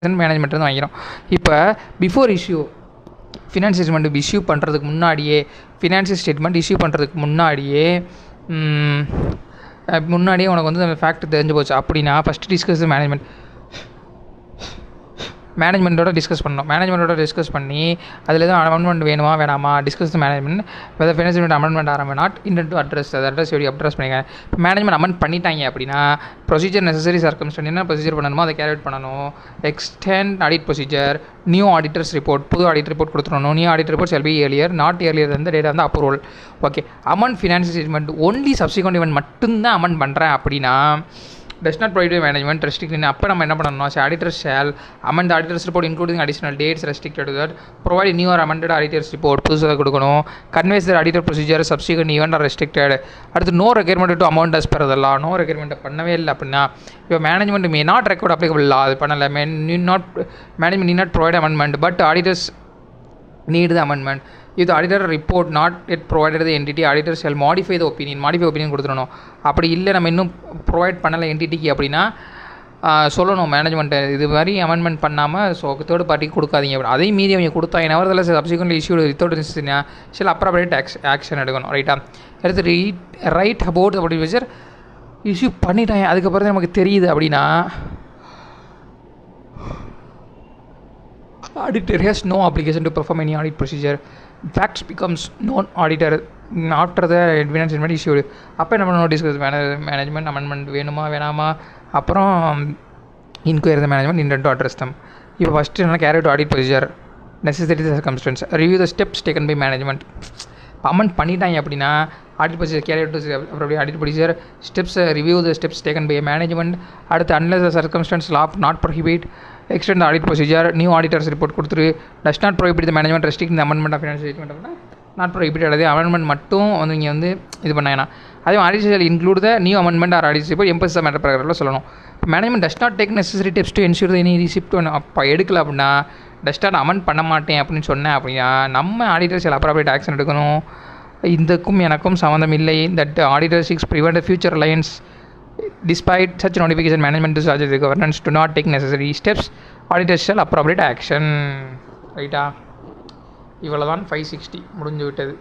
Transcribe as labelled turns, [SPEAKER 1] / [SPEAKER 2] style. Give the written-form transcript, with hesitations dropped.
[SPEAKER 1] Management வந்து வாங்கிடும். இப்போ before issue financial statement issue பண்ணுறதுக்கு முன்னாடியே உனக்கு வந்து அந்த ஃபேக்ட் தெரிஞ்சு போச்சு அப்படின்னா ஃபஸ்ட்டு டிஸ்கஸ் மேனேஜ்மெண்ட்டோட டிஸ்கஸ் பண்ணி அதில் எதுவும் அமெண்ட்மெண்ட் வேணுமா வேணாமா discuss management whether financial amendment ஆரம்பி நாட் இன்டென்ட் டு அட்ரஸ் எப்படி அட்ரஸ் பண்ணிக்க. இப்போ மேனேஜ்மெண்ட் அமெண்ட் பண்ணிட்டாங்க அப்படின்னா ப்ரொசீஜர் நெசசரி சர்க்கம்ஸ்டன்ஸ் என்ன ப்ரொசீஜர் பண்ணணுமோ அதை கேரி அவுட் பண்ணணும். Extend audit procedure, new auditors report, புது ஆடிட் ரிப்போர்ட் கொடுத்துடணும். New audit report shall be earlier not earlier வந்து டேட் வந்து approval. Okay, amend financial statement only subsequent event மட்டும்தான் amend பண்ணுறேன் அப்படின்னா does not provide management restricted. அப்போ நம்ம என்ன பண்ணணும்னா auditors shall amend the auditors report including additional dates restricted to that, provide new or amended auditors report புதுசாக கொடுக்கணும், conveys the auditor procedure subsequent event are restricted. அடுத்து no requirement to amount as per the law, no requirement பண்ணவே இல்லை அப்படின்னா இப்போ management may not record applicable law அது பண்ணலை, management need not provide amendment but auditors need the amendment. If the auditor report not yet provided the entity, auditor shall modify opinion கொடுத்துடணும். அப்படி இல்லை நம்ம இன்னும் ப்ரொவைட் பண்ணலை என்டிட்டிக்கு அப்படின்னா சொல்லணும் மேனேஜ்மெண்ட்டு இது மாதிரி அமெண்ட்மெண்ட் பண்ணாமல் தேர்ட் பார்ட்டிக்கு கொடுக்காதீங்க. அதே மீதி அவங்க கொடுத்தாங்க நவர்தெல்லாம் சப்சிக்வெண்ட்லி இஷ்யூடு வித்தவுட் இருந்துச்சுன்னா சில அப்ராப்ரியேட் ஆக்ஷன் எடுக்கணும். ரைட்டா, அடுத்து ரைட் அபவுட் அப்படி விசர் இஷ்யூ பண்ணிட்டாங்க அதுக்கப்புறம் தான் நமக்கு தெரியுது அப்படின்னா auditor has no obligation to perform any audit procedure. Facts becomes known auditor after the evidence is issued. அப்போ என்ன பண்ணணும், டிஸ்கஸ் மேனேஜ்மெண்ட் அமெண்ட்மெண்ட் வேணுமா வேணாமா, அப்புறம் inquiry the management intend to address them. இப்போ ஃபஸ்ட்டு என்ன carry to audit procedure necessary circumstances review the steps taken by management. Amend பண்ணிட்டாங்க அப்படின்னா ஆடிட் ப்ரொசீஜர் கேரி டு அப்புறம் audit procedure steps review the steps taken by management. அடுத்து unless the circumstances law not prohibit extend audit procedure, new auditors report கொடுத்துரு. Does not prohibit the management restrict இந்த amendment of financial statement அப்படின்னா not prohibit அல்லது amendment மட்டும் வந்து இங்கே வந்து இது பண்ணாங்கன்னா அதே audit include the new amendment or audit report emphasis the matter பிரகாரம் சொல்லணும். Management does not take necessary steps to ensure any receipt அப்போ எடுக்கல அப்படின்னா டஸ் நாட் அமெண்ட் பண்ண மாட்டேன் அப்படின்னு சொன்னேன் அப்படின்னா நம்ம ஆடிட்டர்ஸ் சில அப்ராப்ரியேட் ஆக்ஷன் எடுக்கணும். இதுக்கும் எனக்கும் சம்மந்தம் இல்லை. That auditor six prevent future Reliance despite such notification management to charge the governance do not take necessary steps, auditors shall appropriate action. ரைட்டா, இவ்வளோ தான் 560 முடிஞ்சு விட்டது.